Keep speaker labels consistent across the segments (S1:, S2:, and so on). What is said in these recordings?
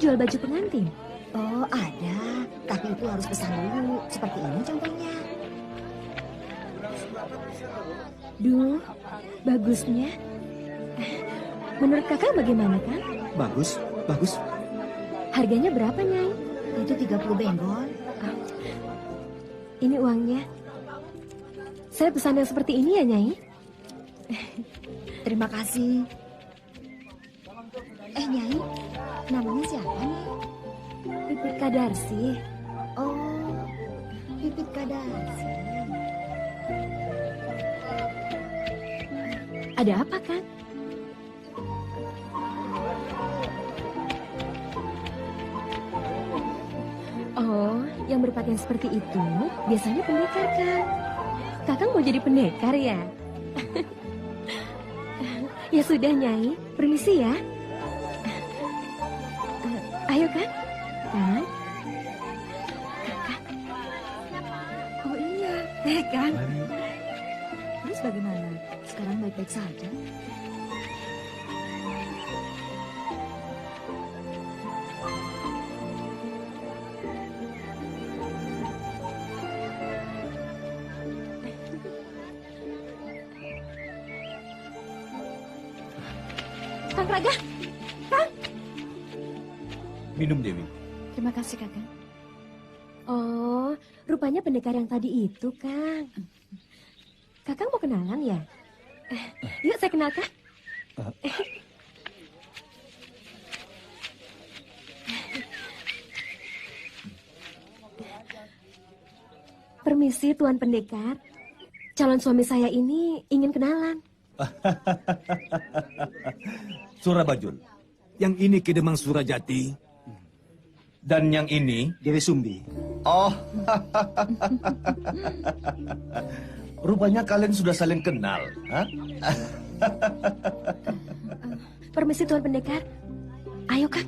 S1: jual baju pengantin?
S2: Oh, ada. Tapi itu harus pesan dulu. Seperti ini contohnya.
S1: Duh, bagusnya. Menurut kakak bagaimana, Kang?
S3: Bagus, bagus.
S1: Harganya berapa, Nyai?
S2: Itu 30 benggol.
S1: Ini uangnya. Saya pesan yang seperti ini ya, Nyai?
S2: Terima kasih. Nyai, namanya siapa nih?
S1: Pipit Kadarsi.
S2: Oh, Pipit Kadarsi.
S1: Ada apa, Kang? Oh, yang berpakaian seperti itu biasanya pendekar, Kang. Kakang mau jadi pendekar ya? Ya sudah, Nyai. Permisi ya. Ayo, Kang. Kang. Kakak.
S2: Oh iya.
S1: Kang.
S2: Terus bagaimana? Sekarang baik-baik saja?
S1: Kang Raga. Kang.
S3: Minum, Dewi.
S2: Terima kasih, Kakak.
S1: Oh, rupanya pendekar yang tadi itu, Kang. Kakang mau kenalan ya? Yuk, saya kenalkan. Permisi, Tuan Pendekar. Calon suami saya ini ingin kenalan.
S3: Surabajul.
S4: Yang ini Kedemang Surajati.
S3: Dan yang ini?
S4: Dewi Sumbi.
S3: Oh. Rupanya kalian sudah saling kenal. Hah?
S1: Permisi, Tuan Pendekar. Ayo, Kang.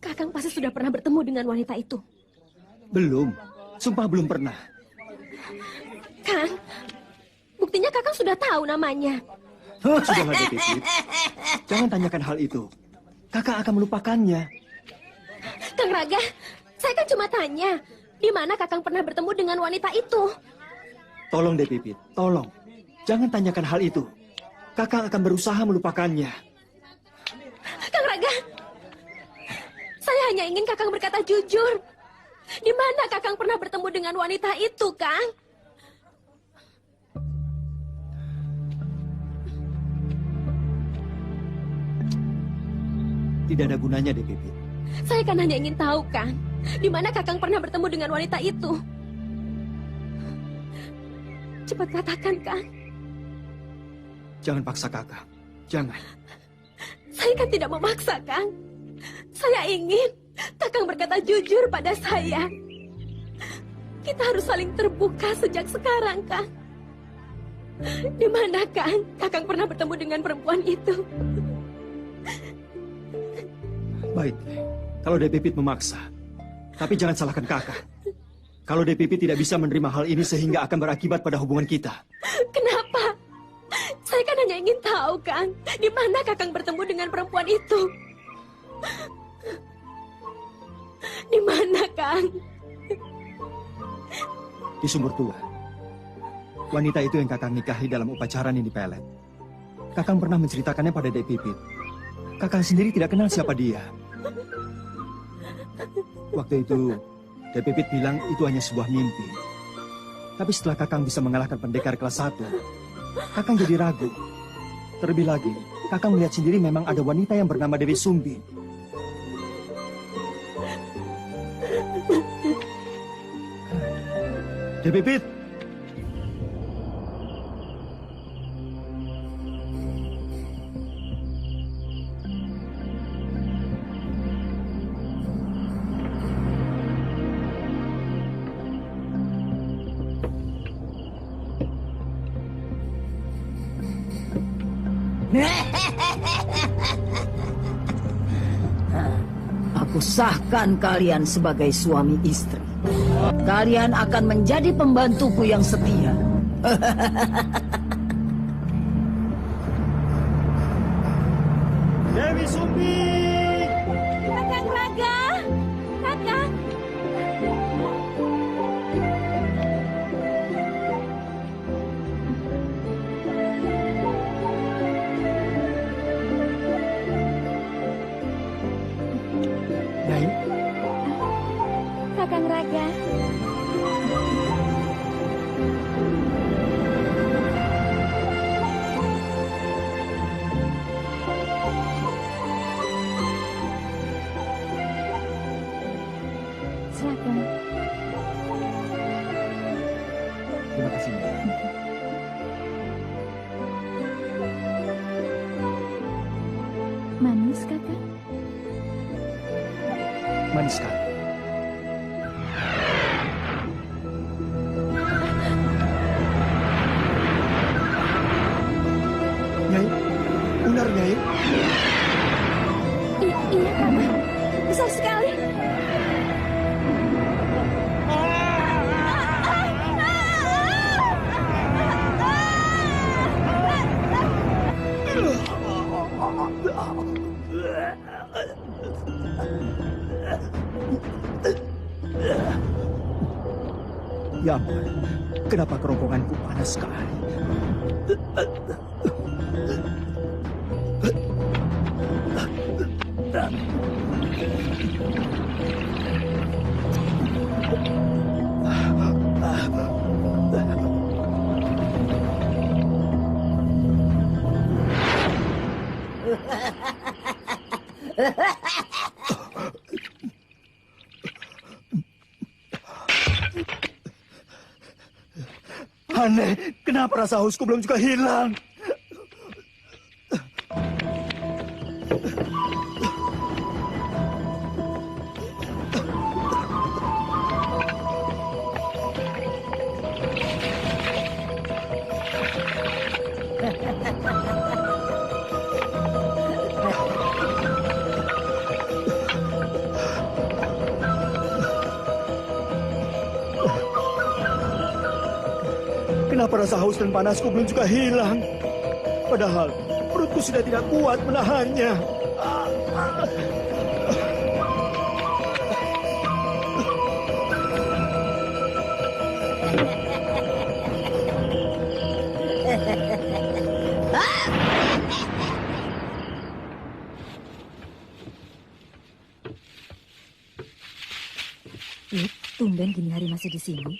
S1: Kakang pasti sudah pernah bertemu dengan wanita itu.
S4: Belum. Sumpah belum pernah.
S1: Kang, buktinya Kakang sudah tahu namanya.
S4: Sudahlah, Dewi. Jangan tanyakan hal itu. Kakak akan melupakannya.
S1: Kang Raga, saya kan cuma tanya, di mana Kakang pernah bertemu dengan wanita itu?
S4: Tolong, Dewi, tolong. Jangan tanyakan hal itu. Kakak akan berusaha melupakannya.
S1: Kang Raga, saya hanya ingin Kakang berkata jujur. Di mana Kakang pernah bertemu dengan wanita itu, Kang?
S4: Tidak ada gunanya, Dewi.
S1: Saya kan hanya ingin tahu, Kang. Di mana Kakang pernah bertemu dengan wanita itu? Cepat katakan, Kang.
S4: Jangan paksa kakak. Jangan.
S1: Saya kan tidak memaksa, Kang. Saya ingin Kakang berkata jujur pada saya. Kita harus saling terbuka sejak sekarang, Kang. Di mana, Kang, Kakang pernah bertemu dengan perempuan itu?
S4: Baik. Kalau Depipit memaksa. Tapi jangan salahkan kakak. Kalau Depipit tidak bisa menerima hal ini sehingga akan berakibat pada hubungan kita.
S1: Kenapa? Saya kan hanya ingin tahu, Kang. Di mana Kakang bertemu dengan perempuan itu? Di mana, Kang?
S4: Di Sumur Tua. Wanita itu yang kakang nikahi dalam upacara Nini Pelet. Kakang pernah menceritakannya pada Dek Pipit. Kakang sendiri tidak kenal siapa dia. Waktu itu, Dek Pipit bilang itu hanya sebuah mimpi. Tapi setelah kakang bisa mengalahkan pendekar kelas 1, kakang jadi ragu. Terlebih lagi, kakang melihat sendiri memang ada wanita yang bernama Dewi Sumbi. Dek Pipit!
S5: Aku Kusahkan kalian sebagai suami istri. Kalian akan menjadi pembantuku yang setia.
S4: Dewi Sumbi!
S1: Kakang Raga! Kakang!
S4: Nyai,
S1: Kakang Raga. Silakan.
S4: terima kasih. Nyai.
S1: Manis, Kakang?
S4: Manis sekali. Nyai, ular Nyai.
S1: Iya, Kakang. Besar sekali.
S4: Ya ampun, kenapa kerongkonganku panas sekali? Aneh, kenapa rasa hausku belum juga hilang? Kenapa rasa haus dan panasku belum juga hilang? Padahal perutku sudah tidak kuat menahannya.
S2: Tumben gini hari masih di sini.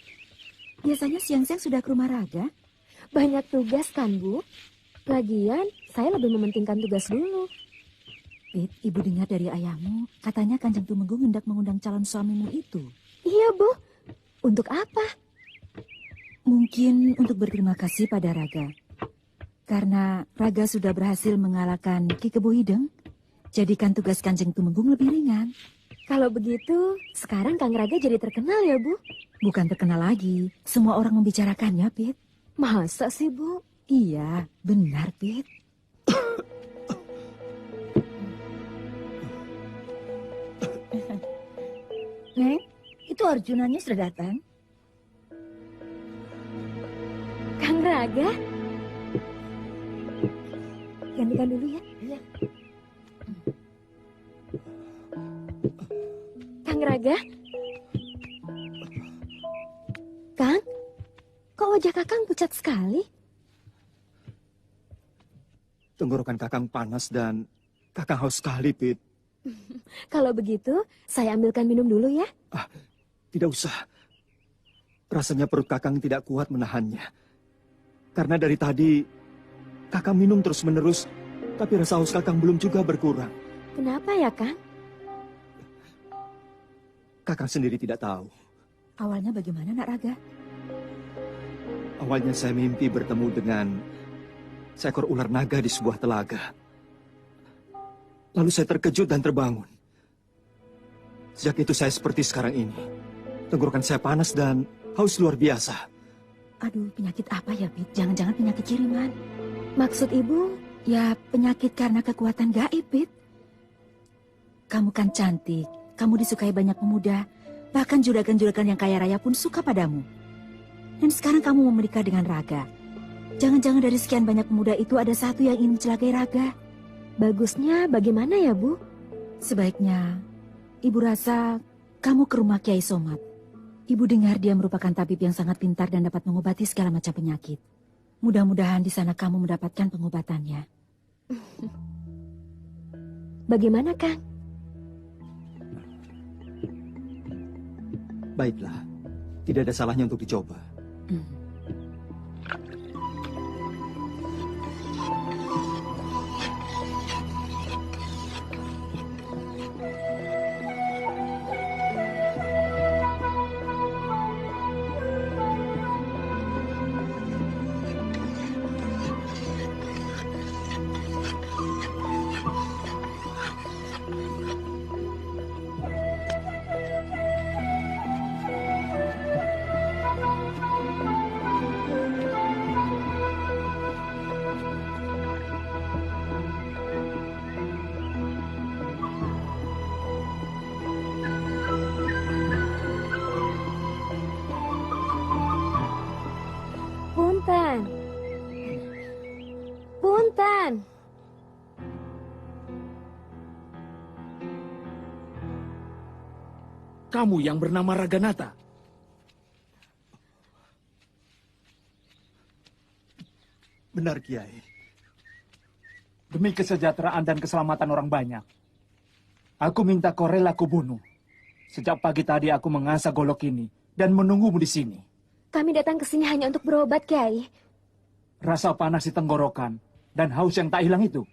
S2: Biasanya siang-siang sudah ke rumah Raga.
S1: Banyak tugas kan, Bu? Lagian, saya lebih mementingkan tugas dulu.
S2: Pit, ibu dengar dari ayahmu, katanya Kanjeng Tumenggung hendak mengundang calon suamimu itu.
S1: Iya, Bu. Untuk apa?
S2: Mungkin untuk berterima kasih pada Raga. Karena Raga sudah berhasil mengalahkan Ki Kebo Hideng, jadikan tugas Kanjeng Tumenggung lebih ringan.
S1: Kalau begitu, sekarang Kang Raga jadi terkenal ya, Bu?
S2: Bukan terkenal lagi, semua orang membicarakannya, Pit.
S1: Masa sih, Bu?
S2: Iya, benar, Pit. Neng, itu Arjunanya sudah datang.
S1: Kang Raga? Gantikan dulu ya.
S2: Iya.
S1: Kang Raga? Kang? Kok wajah Kakang pucat sekali?
S4: Tenggorokan Kakang panas dan Kakang haus sekali, Pit.
S1: Kalau begitu, saya ambilkan minum dulu ya.
S4: Tidak usah. Rasanya perut Kakang tidak kuat menahannya. Karena dari tadi, Kakang minum terus-menerus, tapi rasa haus Kakang belum juga berkurang.
S1: Kenapa ya, Kang?
S4: Kakang sendiri tidak tahu.
S2: Awalnya bagaimana, Nak Raga?
S4: Awalnya saya mimpi bertemu dengan seekor ular naga di sebuah telaga. Lalu saya terkejut dan terbangun. Sejak itu saya seperti sekarang ini. Tenggorokan saya panas dan haus luar biasa.
S2: Aduh, penyakit apa ya, Pit? Jangan-jangan penyakit kiriman.
S1: Maksud Ibu?
S2: Ya, penyakit karena kekuatan gaib, Pit. Kamu kan cantik, kamu disukai banyak pemuda, bahkan juragan-juragan yang kaya raya pun suka padamu. Dan sekarang kamu mau menikah dengan Raga. Jangan-jangan dari sekian banyak pemuda itu ada satu yang ingin mencelakai Raga.
S1: Bagusnya bagaimana ya, Bu?
S2: Sebaiknya, Ibu rasa kamu ke rumah Kiai Somad. Ibu dengar dia merupakan tabib yang sangat pintar dan dapat mengobati segala macam penyakit. Mudah-mudahan di sana kamu mendapatkan pengobatannya.
S1: Bagaimana, Kang?
S4: Baiklah, tidak ada salahnya untuk dicoba.
S1: Punten. Punten.
S6: Kamu yang bernama Raganata.
S4: Benar, Kiai.
S6: Demi kesejahteraan dan keselamatan orang banyak, aku minta kau rela aku bunuh. Sejak pagi tadi aku mengasah golok ini dan menunggumu di sini.
S1: Kami datang ke sini hanya untuk berobat, Kiai.
S6: Rasa panas di tenggorokan dan haus yang tak hilang itu.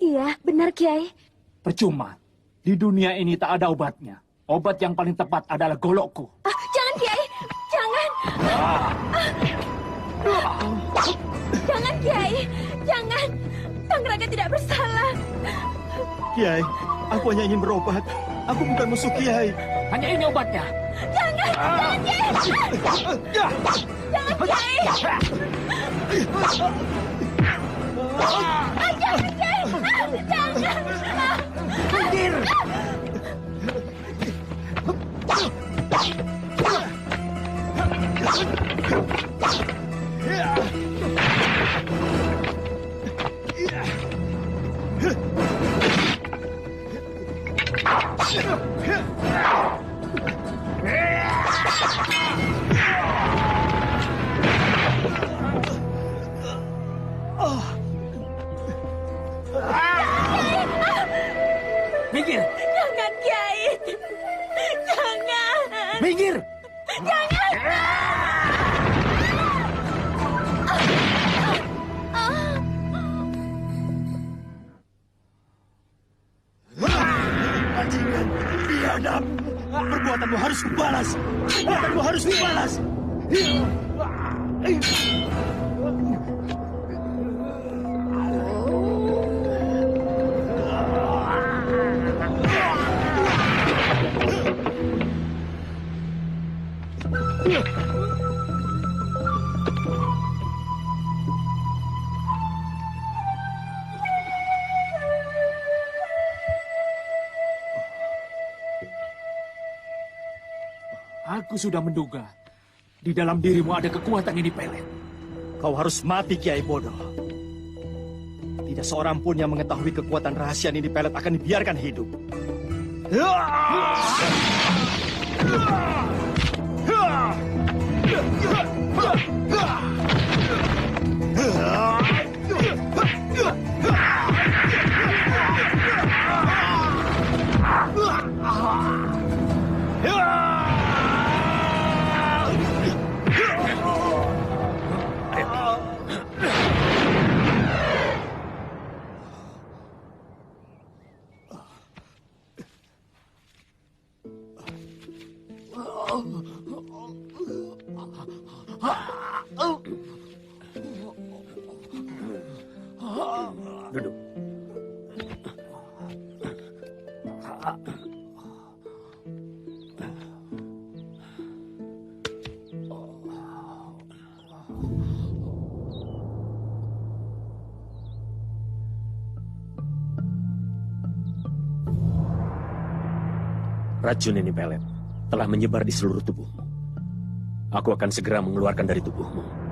S1: Iya, benar, Kiai.
S6: Percuma. Di dunia ini tak ada obatnya. Obat yang paling tepat adalah golokku.
S1: Jangan, Kiai. Jangan. Jangan, Kiai. Jangan. Kang Raga tidak bersalah.
S4: Kiai, aku hanya ingin berobat. Aku bukan musuh Kiai.
S6: Hanya ini obatnya.
S1: Jangan. Jangan, Kiai. Jangan, Kiai. Jangan, Kiai. Jangan.
S6: Minggir. Minggir.
S1: Jangan, Kiai. Jangan.
S6: Minggir.
S4: Bajingan, biadab. Perbuatanmu harus kubalas. Perbuatanmu harus kubalas.
S6: Aku sudah menduga. Di dalam dirimu ada kekuatan ini pelet.
S4: Kau harus mati, Kiai bodoh. Tidak seorang pun yang mengetahui kekuatan rahasia ini pelet akan dibiarkan hidup.
S6: Duduk.
S7: Racun ini pelet telah menyebar di seluruh tubuhmu. Aku akan segera mengeluarkan dari tubuhmu.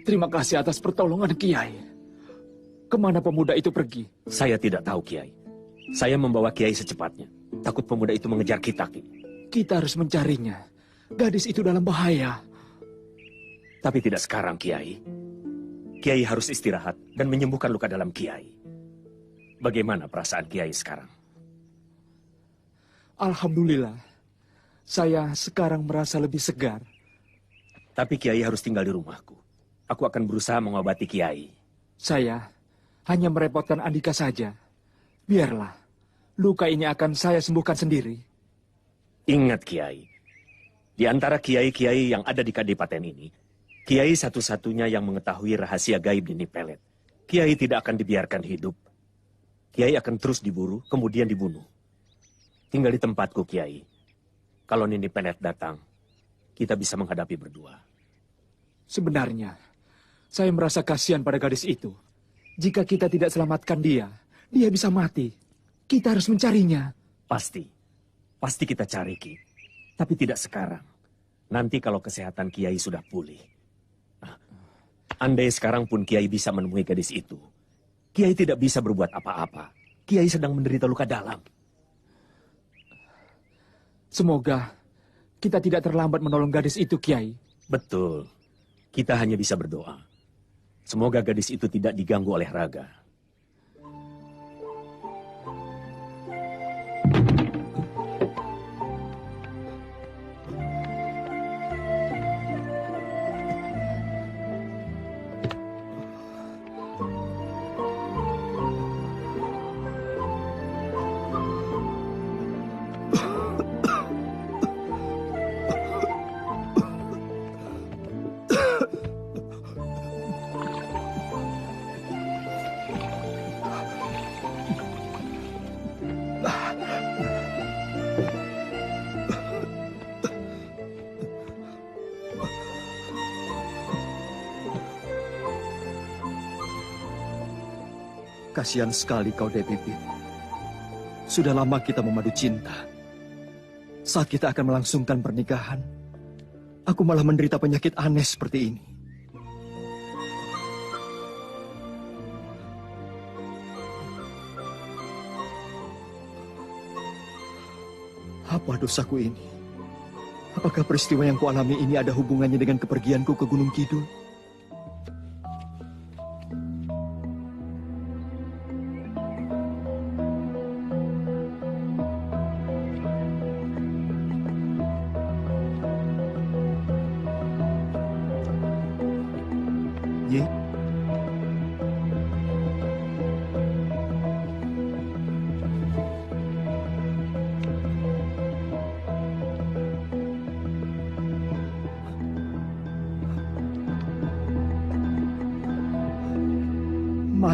S6: Terima kasih atas pertolongan Kiai. Kemana pemuda itu pergi?
S7: Saya tidak tahu, Kiai. Saya membawa Kiai secepatnya. Takut pemuda itu mengejar kita, Ki.
S6: Kita harus mencarinya. Gadis itu dalam bahaya.
S7: Tapi tidak sekarang, Kiai. Kiai harus istirahat dan menyembuhkan luka dalam Kiai. Bagaimana perasaan Kiai sekarang?
S6: Alhamdulillah. Saya sekarang merasa lebih segar.
S7: Tapi Kiai harus tinggal di rumahku. Aku akan berusaha mengobati Kiai.
S6: Saya hanya merepotkan Andika saja. Biarlah. Luka ini akan saya sembuhkan sendiri.
S7: Ingat, Kiai. Di antara kiai-kiai yang ada di Kadipaten ini, Kiai satu-satunya yang mengetahui rahasia gaib Nini Pelet. Kiai tidak akan dibiarkan hidup. Kiai akan terus diburu, kemudian dibunuh. Tinggal di tempatku, Kiai. Kalau Nini Pelet datang, kita bisa menghadapi berdua.
S6: Sebenarnya, saya merasa kasihan pada gadis itu. Jika kita tidak selamatkan dia, dia bisa mati. Kita harus mencarinya.
S7: Pasti. Pasti kita cari, Ki. Tapi tidak sekarang. Nanti kalau kesehatan Kiai sudah pulih. Andai sekarang pun Kiai bisa menemui gadis itu, Kiai tidak bisa berbuat apa-apa. Kiai sedang menderita luka dalam.
S6: Semoga kita tidak terlambat menolong gadis itu, Kiai.
S7: Betul. Kita hanya bisa berdoa. Semoga gadis itu tidak diganggu oleh raga.
S4: Kasihan sekali kau, Dek Pipit. Sudah lama kita memadu cinta. Saat kita akan melangsungkan pernikahan, aku malah menderita penyakit aneh seperti ini. Apa dosaku ini? Apakah peristiwa yang kualami ini ada hubungannya dengan kepergianku ke Gunung Kidul?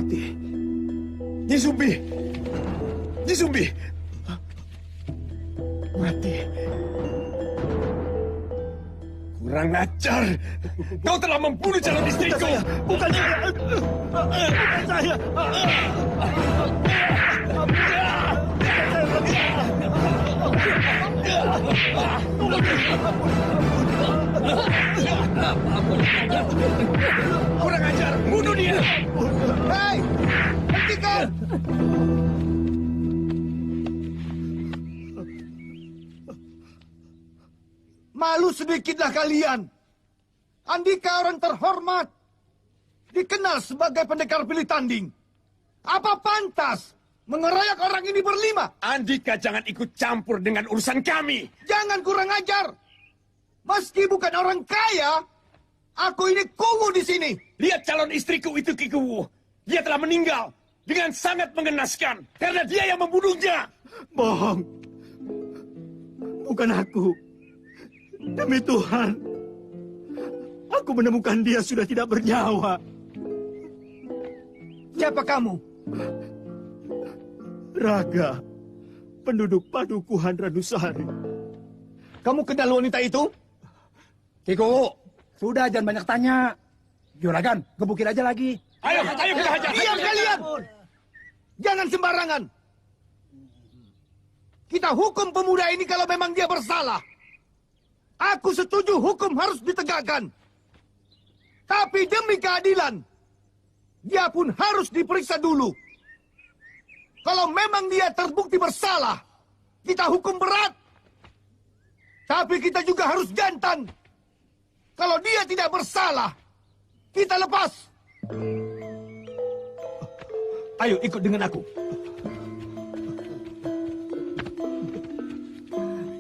S4: mati.
S3: Nyi Sumbi! Nyi Sumbi!
S4: Mati.
S3: Kurang ajar! Kau telah membunuh calon istriku!
S4: Bukan saya! Bukan saya!
S3: Kurang ajar! Bunuh dia!
S8: Hei! Hentikan! Malu sedikitlah kalian. Andika orang terhormat. Dikenal sebagai pendekar pilih tanding. Apa pantas mengeroyok orang ini berlima?
S3: Andika jangan ikut campur dengan urusan kami!
S8: Jangan kurang ajar. Meski bukan orang kaya, aku ini kuwu di sini.
S3: Lihat calon istriku itu, Ki Kuwu. Dia telah meninggal dengan sangat mengenaskan karena dia yang membunuhnya.
S4: Bohong. Bukan aku. Demi Tuhan. Aku menemukan dia sudah tidak bernyawa.
S8: Siapa kamu?
S4: Raga. Penduduk Padukuhan Ranusari.
S8: Kamu kenal wanita itu?
S6: Kiko, sudah jangan banyak tanya. Juragan, gebukin aja lagi.
S3: Ayo kita hajar!
S8: Diam kalian! Jangan sembarangan. Kita hukum pemuda ini kalau memang dia bersalah. Aku setuju hukum harus ditegakkan. Tapi demi keadilan, dia pun harus diperiksa dulu. Kalau memang dia terbukti bersalah, kita hukum berat. Tapi kita juga harus jantan. Kalau dia tidak bersalah, kita lepas.
S3: Ayo ikut dengan aku.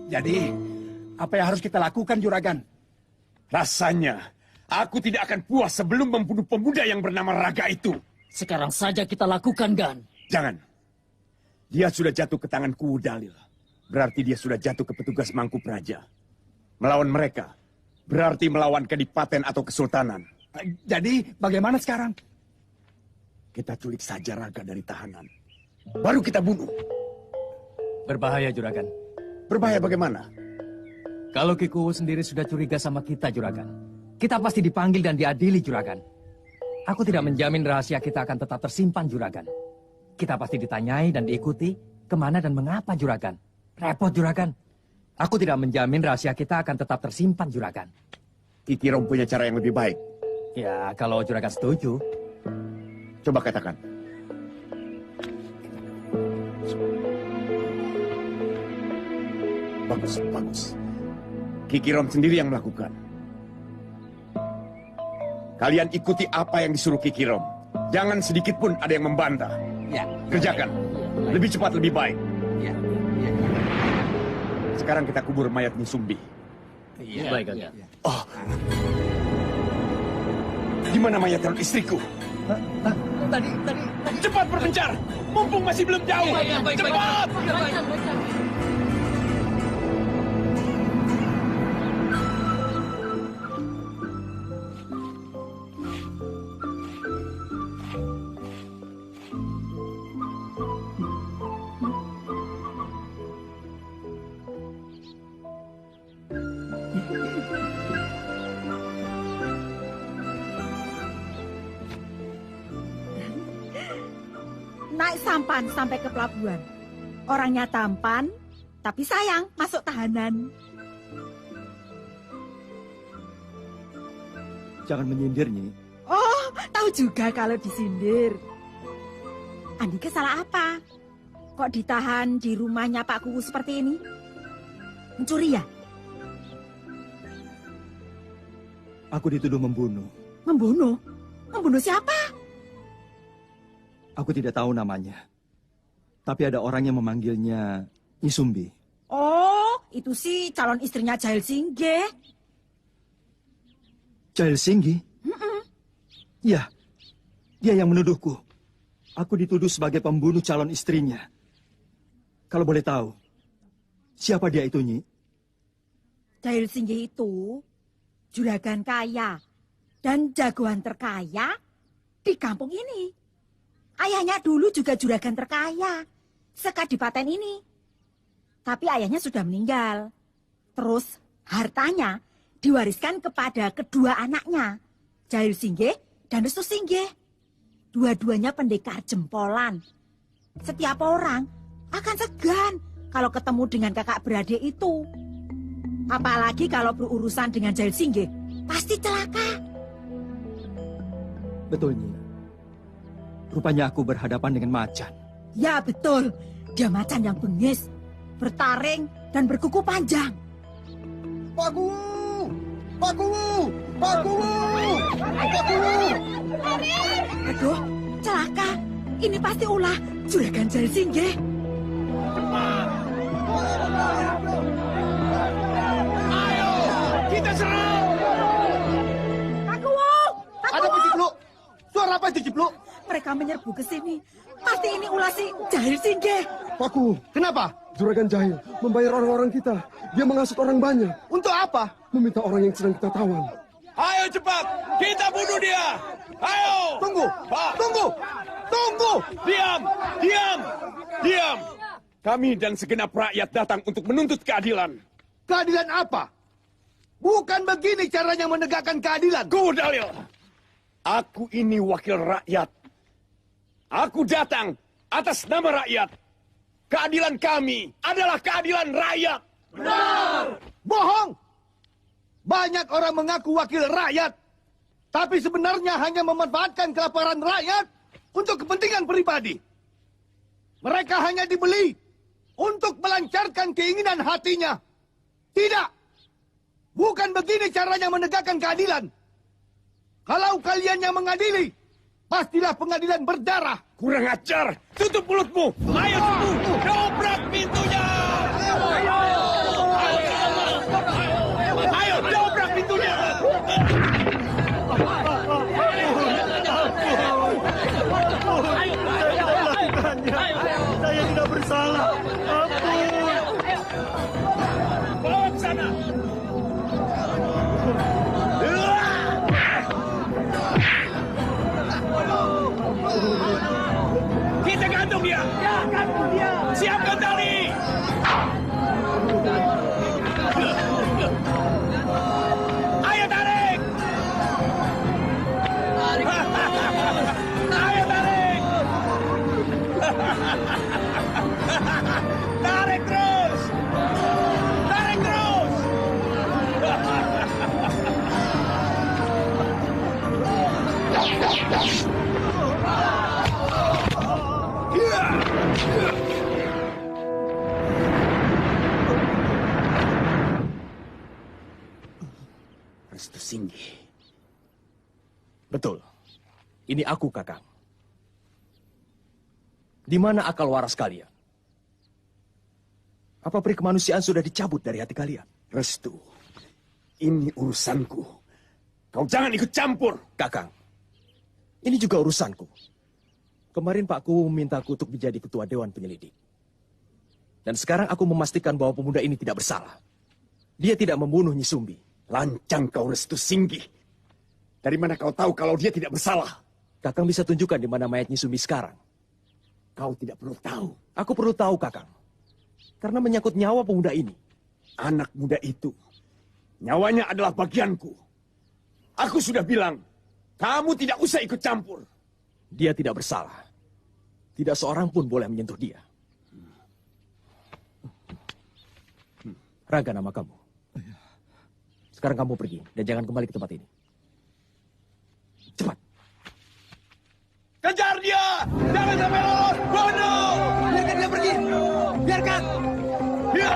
S6: Jadi, apa yang harus kita lakukan, Juragan?
S3: Rasanya, aku tidak akan puas sebelum membunuh pemuda yang bernama Raga itu.
S5: Sekarang saja kita lakukan, Gan.
S3: Jangan. Dia sudah jatuh ke tangan Kuwu Dalil. Berarti dia sudah jatuh ke petugas Mangku Praja. Melawan mereka, berarti melawan kadipaten atau kesultanan.
S6: Jadi, bagaimana sekarang?
S3: Kita culik saja Raga dari tahanan. Baru kita bunuh.
S9: Berbahaya, Juragan.
S3: Berbahaya bagaimana?
S9: Kalau Ki Kuwu sendiri sudah curiga sama kita, Juragan. Kita pasti dipanggil dan diadili, Juragan. Aku tidak menjamin rahasia kita akan tetap tersimpan, Juragan. Kita pasti ditanyai dan diikuti kemana dan mengapa, Juragan. Repot, Juragan. Aku tidak menjamin rahasia kita akan tetap tersimpan, Juragan.
S3: Ki Kirom punya cara yang lebih baik.
S9: Ya, kalau Juragan setuju.
S3: Coba katakan. Bagus, bagus. Ki Kirom sendiri yang melakukan. Kalian ikuti apa yang disuruh Ki Kirom. Jangan sedikit pun ada yang membantah.
S6: Ya.
S3: Kerjakan. Lebih cepat, lebih baik.
S6: Ya.
S3: Sekarang kita kubur mayat Nyi Sumbi.
S6: Iya.
S9: Baik, Kakak.
S3: Oh. Di mana mayat calon istriku?
S6: Tadi.
S3: Cepat berpencar. Mumpung masih belum jauh. Cepat.
S2: Naik sampan sampai ke pelabuhan. Orangnya tampan, tapi sayang masuk tahanan.
S4: Jangan menyindir, Nyi.
S2: Oh, tahu juga kalau disindir. Andika salah apa? Kok ditahan di rumahnya Pak Kuwu seperti ini? Mencuri ya?
S4: Aku dituduh membunuh.
S2: Membunuh? Membunuh siapa?
S4: Aku tidak tahu namanya. Tapi ada orang yang memanggilnya Nyi Sumbi.
S2: Oh, itu sih calon istrinya Jail Singge.
S4: Jail Singgi? Ya, dia yang menuduhku. Aku dituduh sebagai pembunuh calon istrinya. Kalau boleh tahu, siapa dia itu, Nyi?
S2: Jail Singge itu juragan kaya dan jagoan terkaya di kampung ini. Ayahnya dulu juga juragan terkaya, sekadipaten ini. Tapi ayahnya sudah meninggal. Terus hartanya diwariskan kepada kedua anaknya, Jail Singgih dan Restu Singgih. Dua-duanya pendekar jempolan. Setiap orang akan segan kalau ketemu dengan kakak beradik itu. Apalagi kalau berurusan dengan Jail Singgih, pasti celaka.
S4: Betul, Nyi. Rupanya aku berhadapan dengan macan.
S2: Ya betul, dia macan yang bengis, bertaring dan berkuku panjang.
S8: Pak Guru! Pak Guru! Pak Guru! Pak Guru!
S2: Aduh, celaka. Ini pasti ulah juragan Jail Singgih.
S8: Ayo! Kita serang!
S2: Aku!
S8: Ada apa, Cipluk? Suara apa itu, Cipluk?
S2: Mereka menyerbu ke sini. Pasti ini ulah si Jail Singgih.
S8: Paku, kenapa?
S10: Juragan Jahil membayar orang-orang kita. Dia menghasut orang banyak.
S8: Untuk apa?
S10: Meminta orang yang sedang kita tawan.
S3: Ayo cepat, kita bunuh dia. Ayo.
S8: Tunggu,
S3: Pak.
S8: tunggu, tunggu.
S3: Diam, diam, diam. Kami dan segenap rakyat datang untuk menuntut keadilan.
S8: Keadilan apa? Bukan begini caranya menegakkan keadilan.
S3: Dalil. Aku ini wakil rakyat. Aku datang atas nama rakyat. Keadilan kami adalah keadilan rakyat.
S8: Benar! Bohong! Banyak orang mengaku wakil rakyat, tapi sebenarnya hanya memanfaatkan kelaparan rakyat untuk kepentingan pribadi. Mereka hanya dibeli untuk melancarkan keinginan hatinya. Tidak! Bukan begini caranya menegakkan keadilan. Kalau kalian yang mengadili, pastilah pengadilan berdarah.
S3: Kurang ajar. Tutup mulutmu. Ayo semua. Dobrak pintunya. Ayo dobrak pintunya.
S4: Saya tidak bersalah. Ampun.
S3: Bawa ke sana. Kita gantung dia. Ya, gantung dia. Siapkan tali. Ayo tarik. Ayo tarik. Tarik terus. Tarik terus. Restu Singgih.
S9: Betul. Ini aku, Kakang. Di mana akal waras kalian? Apa peri kemanusiaan sudah dicabut dari hati kalian?
S3: Restu, ini urusanku. Kau jangan ikut campur.
S9: Kakang, ini juga urusanku. Kemarin Pak Kuwu memintaku untuk menjadi ketua Dewan Penyelidik. Dan sekarang aku memastikan bahwa pemuda ini tidak bersalah. Dia tidak membunuh Nyi Sumbi.
S3: Lancang kau, Restu Singgih. Dari mana kau tahu kalau dia tidak bersalah?
S9: Kakang bisa tunjukkan di mana mayat Nyi Sumbi sekarang.
S3: Kau tidak perlu tahu.
S9: Aku perlu tahu, Kakang. Karena menyangkut nyawa pemuda ini.
S3: Anak muda itu, nyawanya adalah bagianku. Aku sudah bilang, kamu tidak usah ikut campur.
S9: Dia tidak bersalah. Tidak seorang pun boleh menyentuh dia. Raga nama kamu. Sekarang kamu pergi dan jangan kembali ke tempat ini. Cepat.
S3: Kejar dia! Jangan sampai lolos! Bunuh!
S8: Biarkan dia pergi! Biarkan!
S3: Ya!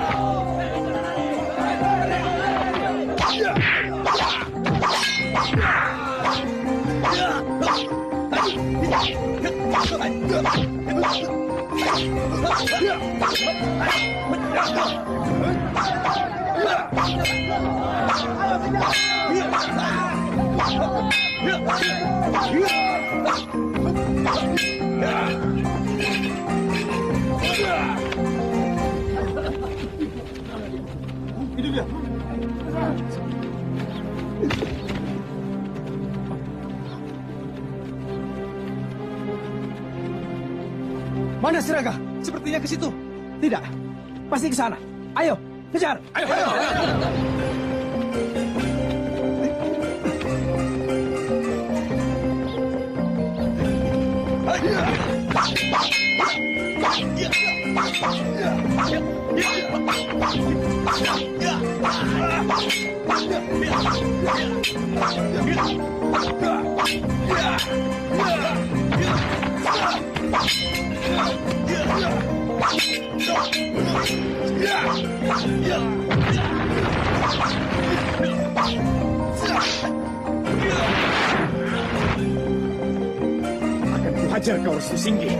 S8: Itu dia.
S4: Mana si Raga? Sepertinya ke situ. Tidak, pasti ke sana. Ayo, kejar. Ayo.
S3: Akan kuhajar kau Restu Singgi.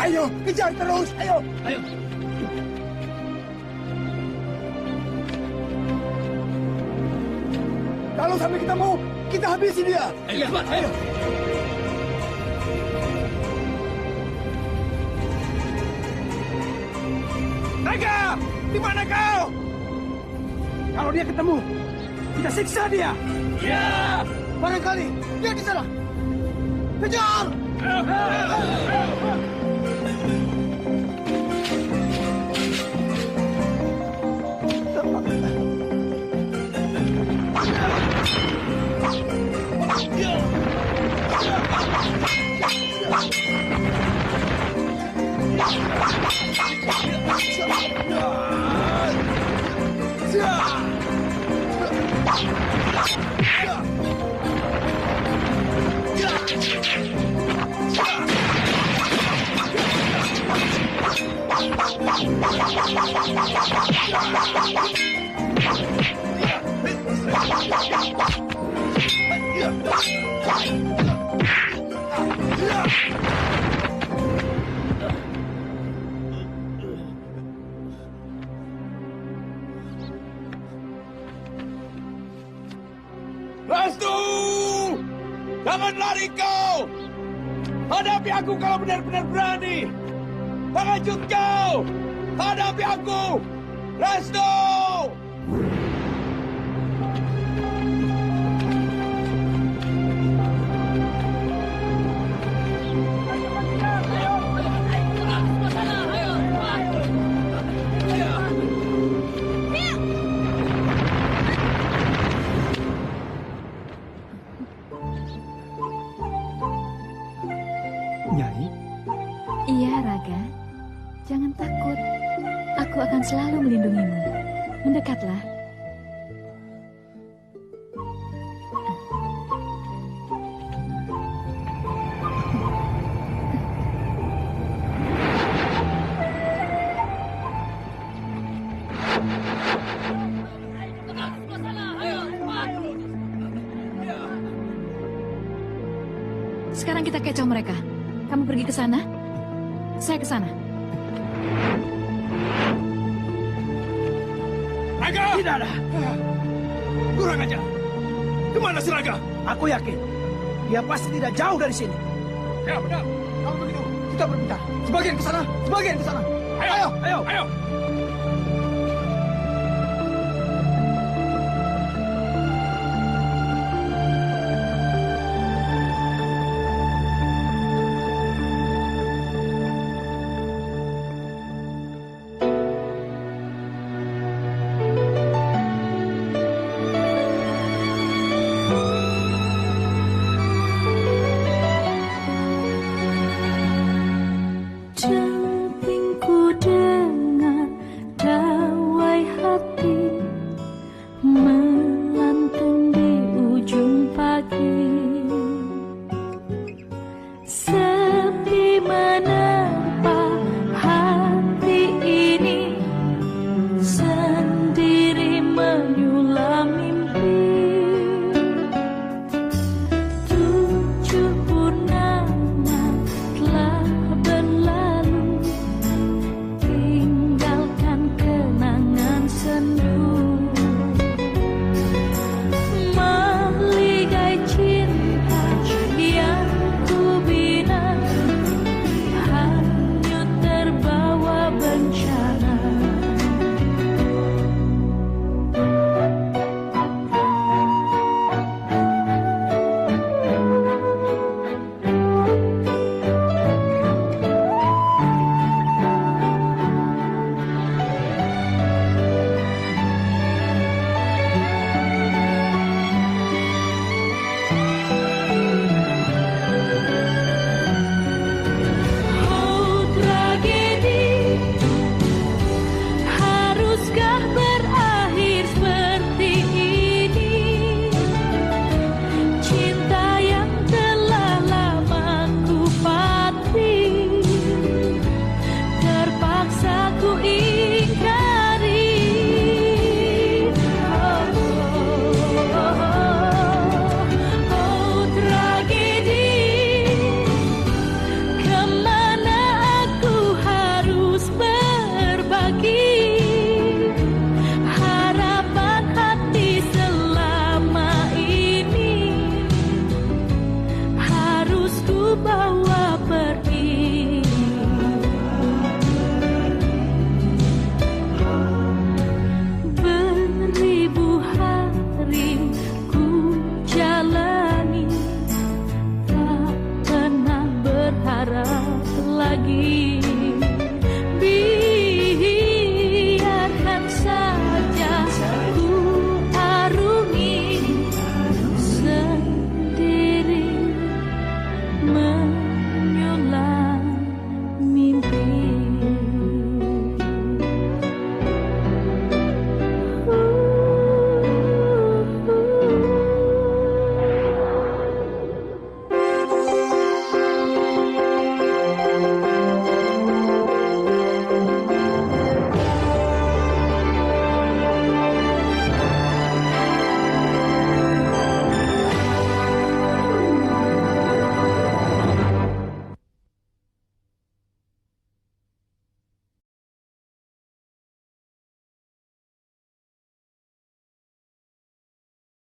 S8: Ayo, kejar terus. Ayo. Kalau sampai ketemu, kita habisi dia.
S9: Ayo.
S8: Naga, di mana kau? Kalau dia ketemu, kita siksa dia. Ya. Barangkali dia di sana. Kejar! Restu! Jangan lari kau! Hadapi aku kalau benar-benar berani! Pengecut kau! Hadapi aku! Restu!
S4: Nyai,
S2: Iya, Raga. Jangan takut. Aku akan selalu melindungimu. Mendekatlah. Sekarang kita kecoh mereka. Kamu pergi ke sana, saya ke sana.
S8: Raga! Tidak ada. Kurang aja. Kemana si Raga?
S4: aku yakin dia pasti tidak jauh dari sini.
S8: Ya benar. Kalau begitu,
S4: Kita berpencar. Sebagian ke sana, sebagian ke sana. Ayo.
S1: Jempingku dengar dawai hati melantung di ujung pagi. Sepi menerpa hati ini, sendiri menyulam mimpi. 7 purnama telah berlalu, tinggalkan kenangan sendu. Meligai cinta yang ku bina, bawa